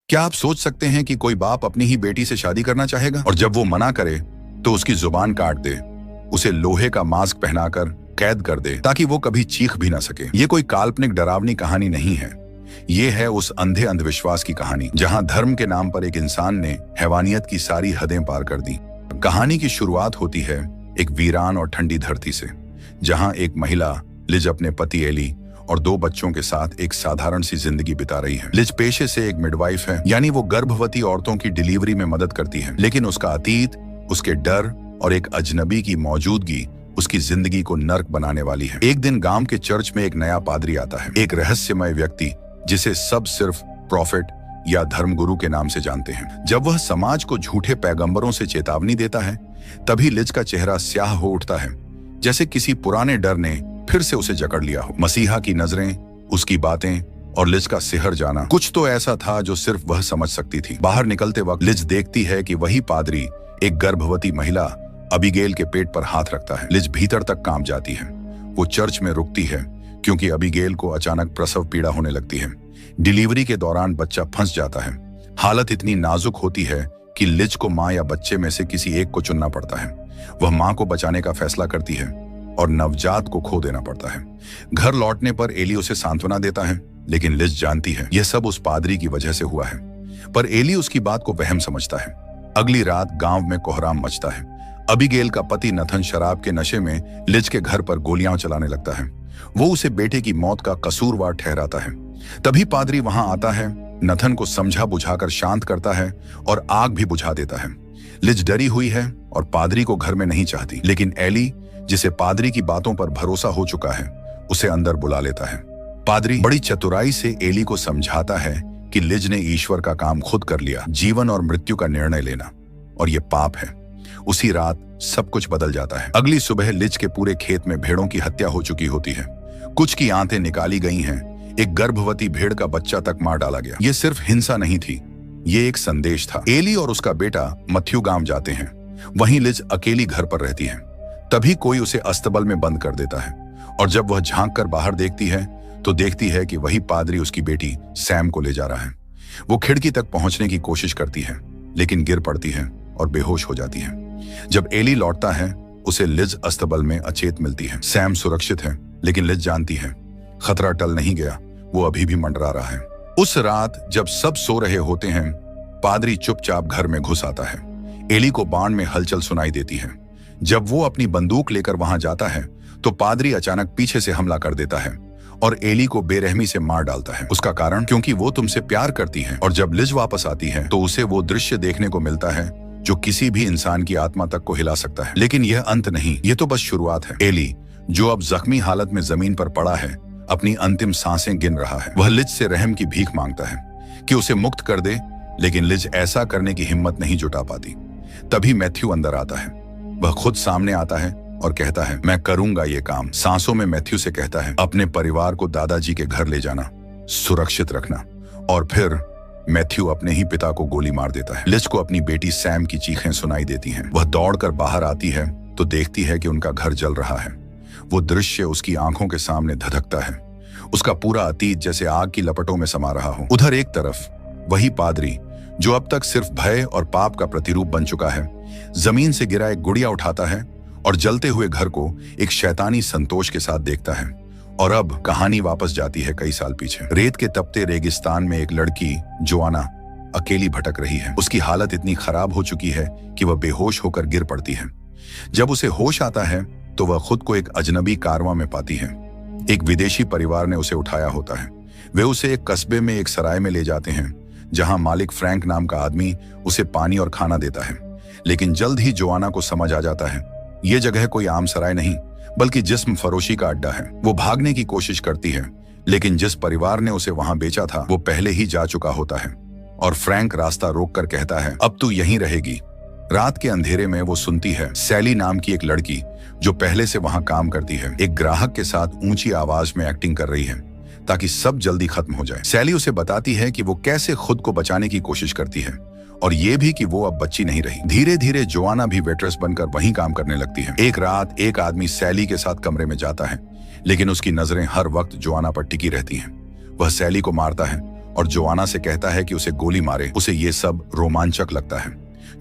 क्या आप सोच सकते हैं कि कोई बाप अपनी ही बेटी से शादी करना चाहेगा और जब वो मना करे तो उसकी जुबान काट दे, उसे लोहे का मास्क पहनाकर कैद कर दे ताकि वो कभी चीख भी ना सके। ये कोई काल्पनिक डरावनी कहानी नहीं है, ये है उस अंधे अंधविश्वास की कहानी जहां धर्म के नाम पर एक इंसान ने हैवानियत की सारी हदें पार कर दी। कहानी की शुरुआत होती है एक वीरान और ठंडी धरती से, जहां एक महिला लिज अपने पति एली और 2 बच्चों के साथ एक साधारण सी जिंदगी बिता रही है। लिज पेशे से एक मिडवाइफ है, यानी वो गर्भवती औरतों की डिलीवरी में मदद करती है, लेकिन उसका अतीत, उसके डर और एक अजनबी की मौजूदगी उसकी जिंदगी को नर्क बनाने वाली है। एक दिन गांव के चर्च में एक नया पादरी आता है, एक रहस्यमय व्यक्ति जिसे सब सिर्फ प्रॉफिट या धर्मगुरु के नाम से जानते हैं। जब वह समाज को झूठे पैगंबरों से चेतावनी देता है, तभी लिज का चेहरा स्याह हो उठता है, जैसे किसी पुराने डर ने फिर से उसे जकड़ लिया हो। मसीहा की नजरें, उसकी बातें और लिज का सिहर जाना, कुछ तो ऐसा था जो सिर्फ वह समझ सकती थी। बाहर निकलते वक्त लिज देखती है कि वही पादरी एक गर्भवती महिला अबीगेल के पेट पर हाथ रखता है। लिज भीतर तक कांप जाती है। वो चर्च में रुकती है क्योंकि अबीगेल को अचानक प्रसव पीड़ा होने लगती है। डिलीवरी के दौरान बच्चा फंस जाता है। हालत इतनी नाजुक होती है कि लिज को माँ या बच्चे में से किसी एक को चुनना पड़ता है। वह माँ को बचाने का फैसला करती है और नवजात को खो देना पड़ता है। घर लौटने पर एली उसे सांत्वना देता है, लेकिन लिज जानती है यह सब उस पादरी की वजह से हुआ है। पर एली उसकी बात को वहम समझता है। अगली रात गांव में कोहराम मचता है। अबीगेल का पति नथन शराब के नशे में लिज के घर पर गोलियां चलाने लगता है। वो उसे बेटे की मौत का कसूरवार ठहराता है। तभी पादरी वहां आता है, नथन को समझा बुझाकर शांत करता है और आग भी बुझा देता है। लिज डरी हुई है और पादरी को घर में नहीं चाहती, लेकिन एली, जिसे पादरी की बातों पर भरोसा हो चुका है, उसे अंदर बुला लेता है। पादरी बड़ी चतुराई से एली को समझाता है कि लिज ने ईश्वर का काम खुद कर लिया, जीवन और मृत्यु का निर्णय लेना, और ये पाप है। उसी रात सब कुछ बदल जाता है। अगली सुबह लिज के पूरे खेत में भेड़ों की हत्या हो चुकी होती है। कुछ की आंतें निकाली गई हैं, एक गर्भवती भेड़ का बच्चा तक मार डाला गया। ये सिर्फ हिंसा नहीं थी, ये एक संदेश था। एली और उसका बेटा मथ्यू गांव जाते हैं। वहीं लिज अकेली घर पर रहती है। तभी कोई उसे अस्तबल में बंद कर देता है, और जब वह झांक कर बाहर देखती है तो देखती है कि वही पादरी उसकी बेटी सैम को ले जा रहा है। वो खिड़की तक पहुंचने की कोशिश करती है, लेकिन गिर पड़ती है और बेहोश हो जाती है। जब एली लौटता है, उसे लिज अस्तबल में अचेत मिलती है। सैम सुरक्षित है, लेकिन लिज जानती है खतरा टल नहीं गया, वो अभी भी मंडरा रहा है। उस रात जब सब सो रहे होते हैं, पादरी चुपचाप घर में घुस आता है। एली को बाण में हलचल सुनाई देती है। जब वो अपनी बंदूक लेकर वहां जाता है तो पादरी अचानक पीछे से हमला कर देता है और एली को बेरहमी से मार डालता है। उसका कारण, क्योंकि वो तुमसे प्यार करती है। और जब लिज वापस आती है तो उसे वो दृश्य देखने को मिलता है जो किसी भी इंसान की आत्मा तक को हिला सकता है। लेकिन यह अंत नहीं, ये तो बस शुरुआत है। एली, जो अब जख्मी हालत में जमीन पर पड़ा है, अपनी अंतिम सांसें गिन रहा है। वह लिज से रहम की भीख मांगता है कि उसे मुक्त कर दे, लेकिन लिज ऐसा करने की हिम्मत नहीं जुटा पाती। तभी मैथ्यू अंदर आता है। वह खुद सामने आता है और कहता है, मैं करूंगा ये काम। सांसों में मैथ्यू से कहता है, अपने परिवार को दादाजी के घर ले जाना, सुरक्षित रखना। और फिर मैथ्यू अपने ही पिता को गोली मार देता है। लिज को अपनी बेटी सैम की चीखें सुनाई देती हैं। वह दौड़कर बाहर आती है तो देखती है कि उनका घर जल रहा है। वो दृश्य उसकी आंखों के सामने धधकता है। उसका पूरा अतीत जैसे आग की लपटों में समा रहा हो। उधर एक तरफ वही पादरी, जो अब तक सिर्फ भय और पाप का प्रतिरूप बन चुका है, जमीन से गिरा एक गुड़िया उठाता है और जलते हुए घर को एक शैतानी संतोष के साथ देखता है। और अब कहानी वापस जाती है कई साल पीछे। रेत के तपते रेगिस्तान में एक लड़की जोआना अकेली भटक रही है। उसकी हालत इतनी खराब हो चुकी है कि वह बेहोश होकर गिर पड़ती है। जब उसे होश आता है तो वह खुद को एक अजनबी कारवां में पाती है। एक विदेशी परिवार ने उसे उठाया होता है। वे उसे एक कस्बे में एक सराय में ले जाते हैं, जहां मालिक फ्रैंक नाम का आदमी उसे पानी और खाना देता है। लेकिन जल्द ही जोआना को समझ आ जाता है ये जगह कोई आम सराय नहीं, बल्कि जिस्म फरोशी का अड्डा है। वो भागने की कोशिश करती है, लेकिन जिस परिवार ने उसे वहां बेचा था वो पहले ही जा चुका होता है। और फ्रैंक रास्ता रोककर कहता है, अब तू यहीं रहेगी। रात के अंधेरे में वो सुनती है सैली नाम की एक लड़की, जो पहले से वहां काम करती है, एक ग्राहक के साथ ऊंची आवाज में एक्टिंग कर रही है ताकि सब जल्दी खत्म हो जाए। सैली उसे बताती है कि वो कैसे खुद को बचाने की कोशिश करती है, और ये भी कि वो अब बच्ची नहीं रही। धीरे धीरे जोआना भी वेट्रेस बनकर वहीं काम करने लगती है। एक रात एक आदमी सैली के साथ कमरे में जाता है, लेकिन उसकी नजरें हर वक्त जोआना पर टिकी रहती हैं। वह सैली को मारता है और जोआना से कहता है कि उसे गोली मारे। उसे ये सब रोमांचक लगता है।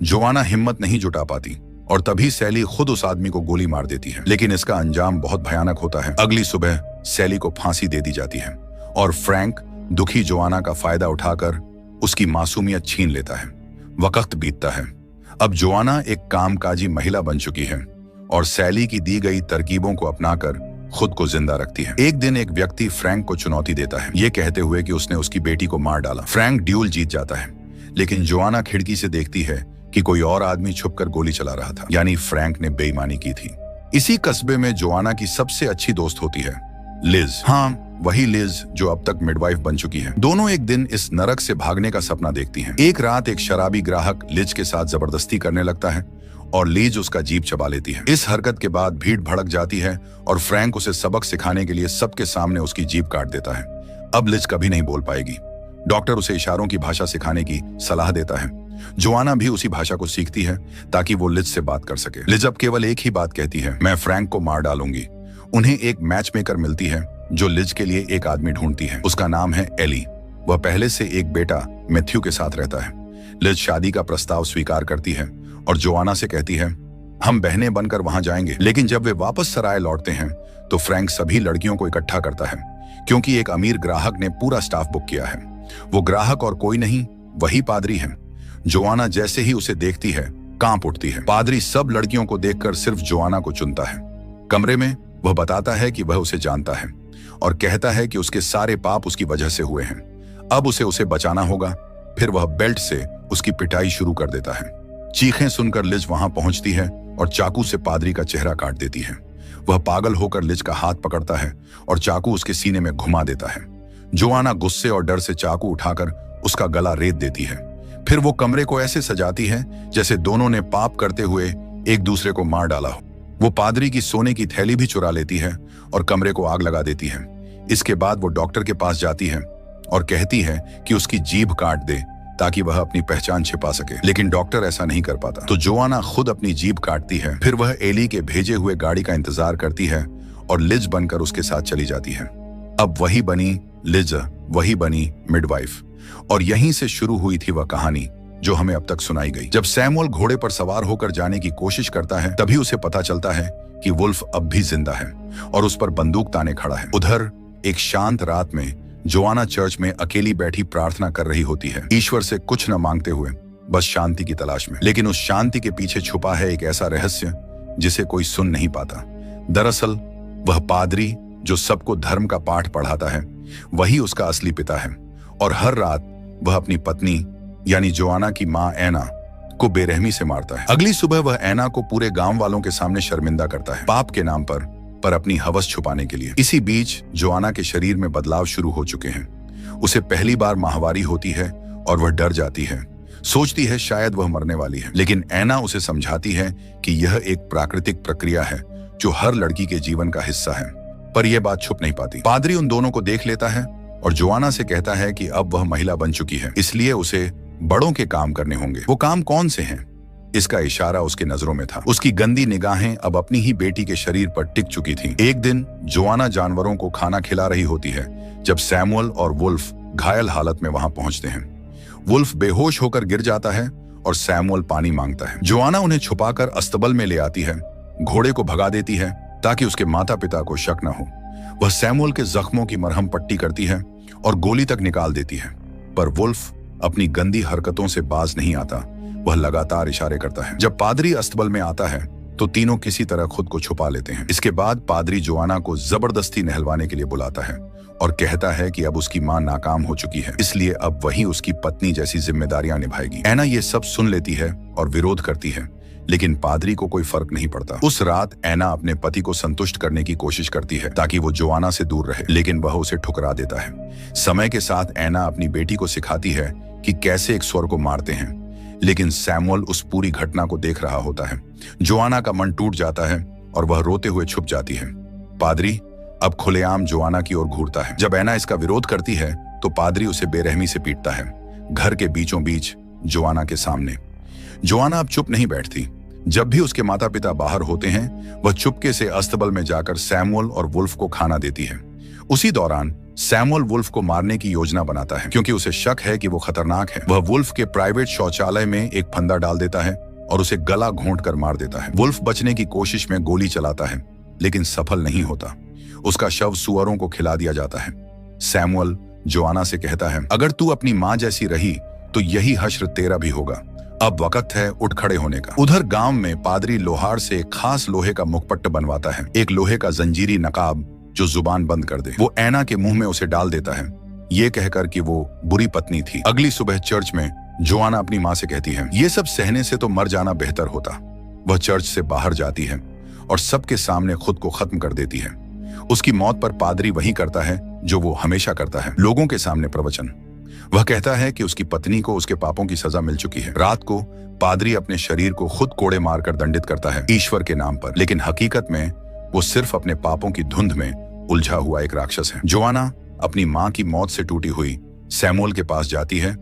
जोआना हिम्मत नहीं जुटा पाती और तभी सैली खुद उस आदमी को गोली मार देती है, लेकिन इसका अंजाम बहुत भयानक होता है। अगली सुबह सैली को फांसी दे दी जाती है और फ्रैंक दुखी जोआना का फायदा उठाकर उसकी मासूमियत छीन लेता है। वक्त बीतता है। अब जोआना एक कामकाजी महिला बन चुकी है और सैली की दी गई तरकीबों को अपनाकर खुद को जिंदा रखती है। एक दिन एक व्यक्ति फ्रैंक को चुनौती देता है, ये कहते हुए कि उसने उसकी बेटी को मार डाला। फ्रैंक ड्यूल जीत जाता है, लेकिन जोआना खिड़की से देखती है कि कोई और आदमी छुपकर गोली चला रहा था, यानी फ्रैंक ने बेईमानी की थी। इसी कस्बे में जोआना की सबसे अच्छी दोस्त होती है, लिज। हाँ, वही लिज जो अब तक मिडवाइफ बन चुकी है। दोनों एक दिन इस नरक से भागने का सपना देखती हैं। एक रात एक शराबी ग्राहक लिज के साथ जबरदस्ती करने लगता है और लिज उसका जीप चबा लेती है। इस हरकत के बाद भीड़ भड़क जाती है और फ्रैंक उसे सबक सिखाने के लिए सबके सामने उसकी जीप काट देता है। अब लिज कभी नहीं बोल पाएगी। डॉक्टर उसे इशारों की भाषा सिखाने की सलाह देता है। जोआना भी उसी भाषा को सीखती है ताकि वो लिज से बात कर सके। लिज अब केवल एक ही बात कहती है, मैं फ्रैंक को मार डालूंगी। उन्हें एक मैच मेकर मिलती है जो लिज के लिए एक आदमी ढूंढती है। उसका नाम है एली। वह पहले से एक बेटा मैथ्यू के साथ रहता है। लिज शादी का प्रस्ताव स्वीकार करती है और जोआना से कहती है, हम बहनें बनकर वहां जाएंगे। लेकिन जब वे वापस सराय लौटते हैं तो फ्रैंक सभी लड़कियों को इकट्ठा करता है, क्योंकि एक अमीर ग्राहक ने पूरा स्टाफ बुक किया है। वो ग्राहक और कोई नहीं, वही पादरी है। जोआना जैसे ही उसे देखती है कांप उठती है। पादरी सब लड़कियों को देखकर सिर्फ जोआना को चुनता है। कमरे में वह बताता है कि वह उसे जानता है और कहता है कि उसके सारे पाप उसकी वजह से हुए हैं। अब उसे बचाना होगा। फिर वह बेल्ट से उसकी पिटाई शुरू कर देता है। चीखें सुनकर लिज वहां पहुंचती है और चाकू से पादरी का चेहरा काट देती है। वह पागल होकर लिज का हाथ पकड़ता है और चाकू उसके सीने में घुमा देता है। जोआना गुस्से और डर से चाकू उठाकर उसका गला रेत देती है। फिर वो कमरे को ऐसे सजाती है जैसे दोनों ने पाप करते हुए एक दूसरे को मार डाला हो। वो पादरी की सोने की थैली भी चुरा लेती है और कमरे को आग लगा देती है। इसके बाद वो डॉक्टर के पास जाती है और कहती है कि उसकी जीभ काट दे ताकि वह अपनी पहचान छिपा सके, लेकिन डॉक्टर ऐसा नहीं कर पाता। तो जोआना खुद अपनी जीभ काटती है। फिर वह एली के भेजे हुए गाड़ी का इंतजार करती है और लिज बनकर उसके साथ चली जाती है। अब वही बनी लिज, वही बनी मिडवाइफ। और यहीं से शुरू हुई थी वह कहानी जो हमें अब तक सुनाई गई। जब सैमुअल घोड़े पर सवार होकर जाने की कोशिश करता है तभी उसे पता चलता है कि वुल्फ अब भी जिंदा है और उस पर बंदूक ताने खड़ा है। उधर एक शांत रात में जोआना चर्च में अकेली बैठी प्रार्थना कर रही होती है, ईश्वर से कुछ न मांगते हुए, बस शांति की तलाश में। लेकिन उस शांति के पीछे छुपा है एक ऐसा रहस्य जिसे कोई सुन नहीं पाता। दरअसल वह पादरी जो सबको धर्म का पाठ पढ़ाता है वही उसका असली पिता है और हर रात वह अपनी पत्नी यानी जोआना की मां एना को बेरहमी से मारता है। अगली सुबह वह एना को पूरे गांव वालों के सामने शर्मिंदा करता है, पाप के नाम पर अपनी हवस छुपाने के लिए। इसी बीच जोआना के शरीर में बदलाव शुरू हो चुके हैं। उसे पहली बार माहवारी होती है और वह डर जाती है। सोचती है शायद वह मरने वाली है, लेकिन एना उसे समझाती है कि यह एक प्राकृतिक प्रक्रिया है जो हर लड़की के जीवन का हिस्सा है। पर यह बात छुप नहीं पाती। पादरी उन दोनों को देख लेता है और जोआना से कहता है कि अब वह महिला बन चुकी है, इसलिए उसे बड़ों के काम करने होंगे। वो काम कौन से हैं? इसका इशारा उसकी नजरों में था। उसकी गंदी निगाहें अब अपनी ही बेटी के शरीर पर टिक चुकी थीं। एक दिन जोआना जानवरों को खाना खिला रही होती है जब सैमुअल और वुल्फ घायल हालत में वहां पहुंचते हैं। वुल्फ बेहोश होकर गिर जाता है और सैमुअल पानी मांगता है। जोआना उन्हें छुपाकर अस्तबल में ले आती है, घोड़े को भगा देती है ताकि उसके माता पिता को शक न हो। वह सैमुअल के जख्मों की मरहम पट्टी करती है और गोली तक निकाल देती है, पर वुल्फ अपनी गंदी हरकतों से बाज नहीं आता। वह लगातार इशारे करता है। जब पादरी अस्तबल में आता है तो तीनों किसी तरह खुद को छुपा लेते हैं। इसके बाद पादरी जोआना को जबरदस्ती नहलवाने के लिए बुलाता है और कहता है कि अब उसकी मां नाकाम हो चुकी है, इसलिए अब वही उसकी पत्नी जैसी जिम्मेदारियां निभाएगी। एना ये सब सुन लेती है और विरोध करती है, लेकिन पादरी को कोई फर्क नहीं पड़ता। उस रात एना अपने पति को संतुष्ट करने की कोशिश करती है ताकि वो जोआना से दूर रहे, लेकिन वह उसे ठुकरा देता है। समय के साथ एना अपनी बेटी को सिखाती है कि कैसे एक स्वर को मारते हैं, लेकिन सैमुअल उस पूरी घटना को देख रहा होता है। जोआना का मन टूट जाता है और वह रोते हुए छुप जाती है। पादरी अब खुलेआम जोआना की ओर घूरता है। जब एना इसका विरोध करती है तो पादरी उसे बेरहमी से पीटता है, घर के बीचों बीच जोआना के सामने। जोआना अब चुप नहीं बैठती। जब भी उसके माता पिता बाहर होते हैं वह चुपके से अस्तबल में जाकर सैमुअल और वुल्फ को खाना देती है। उसी दौरान सैमुअल वुल्फ को मारने की योजना बनाता है क्योंकि उसे शक है कि वो खतरनाक है। वह वुल्फ के प्राइवेट शौचालय में एक फंदा डाल देता है और उसे गला घोंट कर मार देता है। वुल्फ बचने की कोशिश में गोली चलाता है लेकिन सफल नहीं होता। उसका शव सुअरों को खिला दिया जाता है। सैमुअल जोआना से कहता है, अगर तू अपनी मां जैसी रही तो यही हश्र तेरा भी होगा। अब वक्त है उठ खड़े होने का। उधर गांव में पादरी लोहार से एक खास लोहे का मुखपट्ट बनवाता है, एक लोहे का जंजीरी नकाब जो जुबान बंद कर दे। वो ऐना के मुंह में उसे डाल देता है, ये कहकर कि वो बुरी पत्नी थी। अगली सुबह चर्च में जोआना अपनी मां से कहती है, ये सब सहने से तो मर जाना बेहतर होता। वह चर्च से बाहर जाती है और सबके सामने खुद को खत्म कर देती है। उसकी मौत पर पादरी वही करता है जो वो हमेशा करता है, लोगों के सामने प्रवचन। वह कहता है कि उसकी पत्नी को उसके पापों की सजा मिल चुकी है। रात को पादरी अपने शरीर को खुद कोड़े मारकर दंडित करता है ईश्वर के नाम पर, लेकिन हकीकत में वो सिर्फ अपने पापों की धुंध में उलझा हुआ एक राक्षस है। जोआना अपनी मां की मौत से टूटी हुई सैमुअल के पास जाती है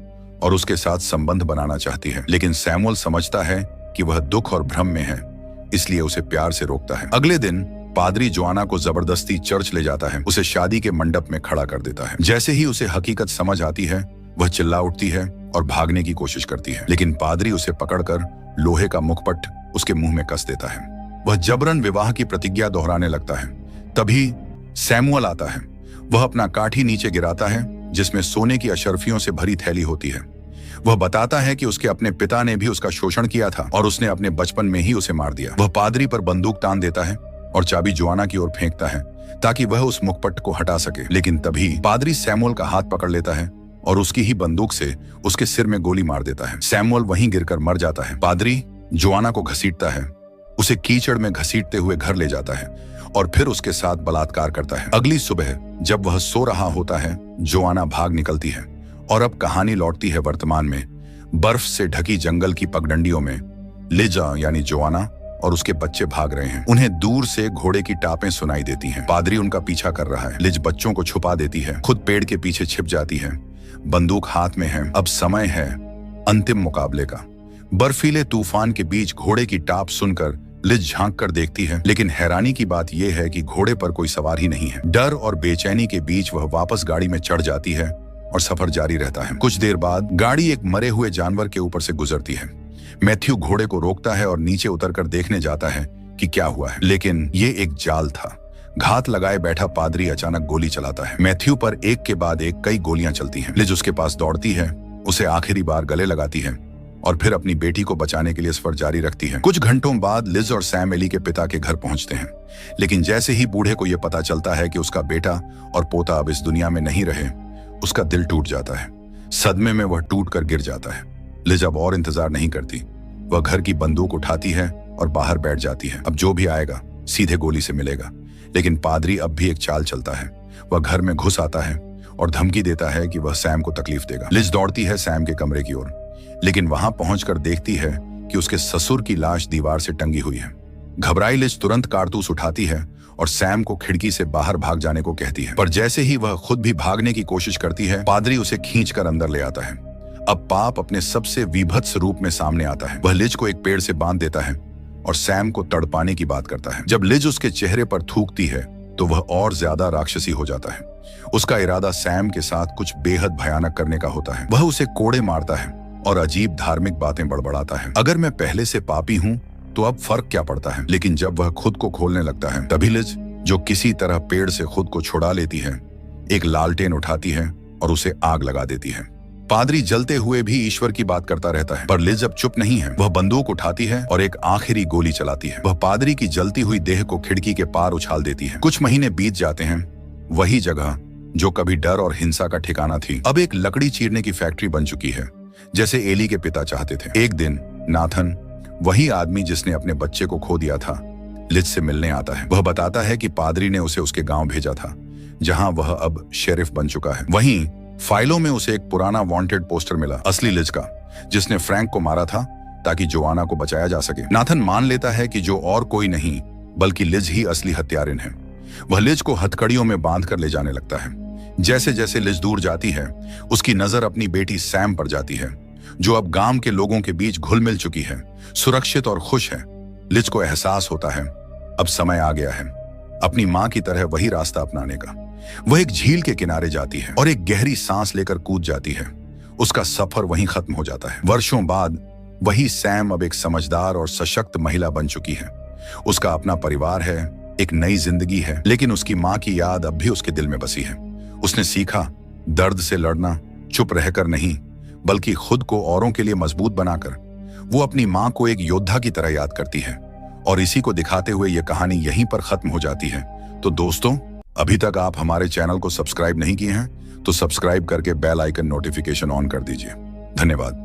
और उसके साथ संबंध बनाना चाहती है, लेकिन सैमुअल समझता है कि वह दुख और भ्रम में है, इसलिए उसे प्यार से रोकता है। अगले दिन पादरी जोआना को जबरदस्ती चर्च ले जाता है, उसे शादी के मंडप में खड़ा कर देता है। जैसे ही उसे हकीकत समझ आती है वह चिल्ला उठती है और भागने की कोशिश करती है, लेकिन पादरी उसे पकड़कर लोहे का मुखपट्ट उसके मुंह में कस देता है। वह जबरन विवाह की प्रतिज्ञा दोहराने लगता है। तभी सैमुअल आता है। वह अपना काठी नीचे गिराता है जिसमें सोने की अशर्फियों से भरी थैली होती है। वह बताता है कि उसके अपने पिता ने भी उसका शोषण किया था और उसने अपने बचपन में ही उसे मार दिया। वह पादरी पर बंदूक तान देता है और चाबी जोआना की ओर फेंकता है ताकि वह उस मुखपट्ट को हटा सके, लेकिन तभी पादरी सैमुअल का हाथ पकड़ लेता है और उसकी ही बंदूक से उसके सिर में गोली मार देता है। सैमुअल वहीं गिरकर मर जाता है। पादरी जोआना को घसीटता है, उसे कीचड़ में घसीटते हुए घर ले जाता है और फिर उसके साथ बलात्कार करता है। अगली सुबह जब वह सो रहा होता है, जोआना भाग निकलती है और अब कहानी लौटती है वर्तमान में। बर्फ से ढकी जंगल की पगडंडियों में लिजा यानी जोआना और उसके बच्चे भाग रहे हैं। उन्हें दूर से घोड़े की टापें सुनाई देती हैं। पादरी उनका पीछा कर रहा है। लिज बच्चों को छुपा देती है, खुद पेड़ के पीछे छिप जाती है। बंदूक हाथ में है। अब समय है अंतिम मुकाबले का। बर्फीले तूफान के बीच घोड़े की टाप सुनकर लिज झांक कर देखती है, लेकिन हैरानी की बात यह है कि घोड़े पर कोई सवार ही नहीं है। डर और बेचैनी के बीच वह वापस गाड़ी में चढ़ जाती है और सफर जारी रहता है। कुछ देर बाद गाड़ी एक मरे हुए जानवर के ऊपर से गुजरती है। मैथ्यू घोड़े को रोकता है और नीचे उतरकर देखने जाता है कि क्या हुआ है, लेकिन ये एक जाल था। घात लगाए बैठा पादरी अचानक गोली चलाता है। मैथ्यू पर एक के बाद एक कई गोलियां चलती हैं। लिज उसके पास दौड़ती है, उसे आखिरी बार गले लगाती है और फिर अपनी बेटी को बचाने के लिए सफर जारी रखती है। कुछ घंटों बाद लिज और सैम एली के पिता के घर पहुंचते हैं, लेकिन जैसे ही बूढ़े को यह पता चलता है कि उसका बेटा और पोता अब इस दुनिया में नहीं रहे, उसका दिल टूट जाता है। सदमे में वह टूट कर गिर जाता है। लिज अब और इंतजार नहीं करती। वह घर की बंदूक उठाती है और बाहर बैठ जाती है। अब जो भी आएगा सीधे गोली से मिलेगा, लेकिन पादरी अब भी एक चाल चलता है। वह घर में घुस आता है और धमकी देता है कि वह सैम को तकलीफ देगा। लिज दौड़ती है सैम के कमरे की ओर, लेकिन वहां पहुंचकर देखती है कि उसके ससुर की लाश दीवार से टंगी हुई है। घबराई लिज तुरंत कारतूस उठाती है और सैम को खिड़की से बाहर भाग जाने को कहती है, पर जैसे ही वह खुद भी भागने की कोशिश करती है, पादरी उसे खींचकर अंदर ले आता है। अब पाप अपने सबसे विभत्स रूप में सामने आता है। वह लिज को एक पेड़ से बांध देता है और सैम को तड़पाने की बात करता है। जब लिज उसके चेहरे पर थूकती है तो वह और ज्यादा राक्षसी हो जाता है। उसका इरादा सैम के साथ कुछ बेहद भयानक करने का होता है। वह उसे कोड़े मारता है और अजीब धार्मिक बातें बड़बड़ाता है। अगर मैं पहले से पापी हूं तो अब फर्क क्या पड़ता है। लेकिन जब वह खुद को खोलने लगता है, तभी लिज, जो किसी तरह पेड़ से खुद को छुड़ा लेती है, एक लालटेन उठाती है और उसे आग लगा देती है। पादरी जलते हुए भी ईश्वर की बात करता रहता है, पर लिज अब चुप नहीं है। वह बंदूक उठाती है और एक आखिरी गोली चलाती है। वह पादरी की जलती हुई देह को खिड़की के पार उछाल देती है। कुछ महीने बीत जाते हैं। वही जगह जो कभी डर और हिंसा का ठिकाना थी, अब एक लकड़ी चीरने की फैक्ट्री बन चुकी है, जैसे एली के पिता चाहते थे। एक दिन नाथन, वही आदमी जिसने अपने बच्चे को खो दिया था, लिज से मिलने आता है। वह बताता है कि पादरी ने उसे उसके गांव भेजा था, जहां वह अब शेरिफ बन चुका है। वहीं फाइलों में उसे एक पुराना वांटेड पोस्टर मिला, असली लिज का, जिसने फ्रैंक को मारा था ताकि जोआना को बचाया जा सके। नाथन मान लेता है कि जो और कोई नहीं बल्कि लिज ही असली हत्यारिन है। वह लिज को हथकड़ियों में बांध कर ले जाने लगता है। जैसे जैसे लिज दूर जाती है, उसकी नजर अपनी बेटी सैम पर जाती है, जो अब गांव के लोगों के बीच घुल मिल चुकी है, सुरक्षित और खुश है। लिज को एहसास होता है अब समय आ गया है, अपनी माँ की तरह वही रास्ता अपनाने का। वह एक झील के किनारे जाती है और एक गहरी सांस लेकर कूद जाती है। उसका सफर वहीं खत्म हो जाता है। वर्षों बाद वही सैम अब एक समझदार और सशक्त महिला बन चुकी है। उसका अपना परिवार है, एक नई जिंदगी है, लेकिन उसकी माँ की याद अब भी उसके दिल में बसी है। उसने सीखा दर्द से लड़ना, चुप रहकर नहीं, बल्कि खुद को औरों के लिए मजबूत बनाकर। वो अपनी माँ को एक योद्धा की तरह याद करती है और इसी को दिखाते हुए यह कहानी यहीं पर खत्म हो जाती है। तो दोस्तों, अभी तक आप हमारे चैनल को सब्सक्राइब नहीं किए हैं तो सब्सक्राइब करके बेल आइकन नोटिफिकेशन ऑन कर दीजिए। धन्यवाद।